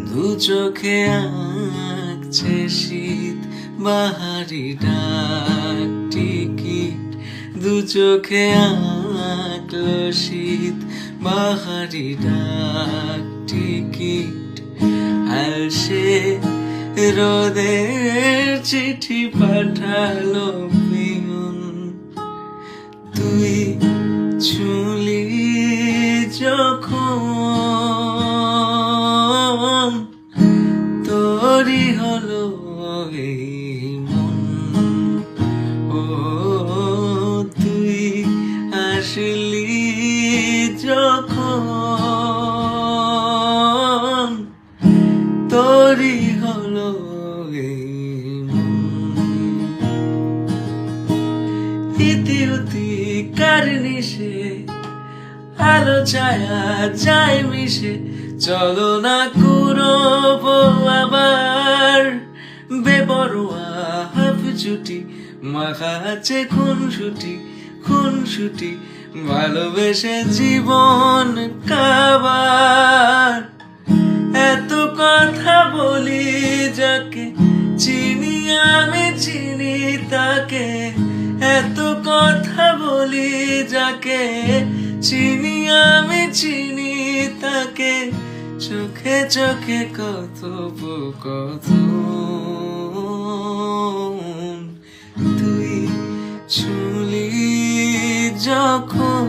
দু চোখে আঁকছে শীত বাহারি ডাক টিকিট, দু চোখে আঁকলো শীত বাহারি ডাক টিকিট। আর সে রোদের চিঠি পাঠালো পিয়ন, তুই ছুঁলি যখন তোরই হলো এই মন। ও তুই আসলি যখন তোরই হলো এই মন। ইতিউতি কার নিশে আলো ছায়া যায় মিশে, চলো না কুড়োবো আবার বেপরোয়া হাফ ছুটি, মাখা আছে খুনসুটি ভালোবেসে জীবন কাবার। এত কথা বলি যাকে চিনি আমি চিনি তাকে, এত কথা বলি যাকে চিনি আমি চিনি তাকে, চোখে চোখে কথোপকথন তুই ছুঁলি যখন।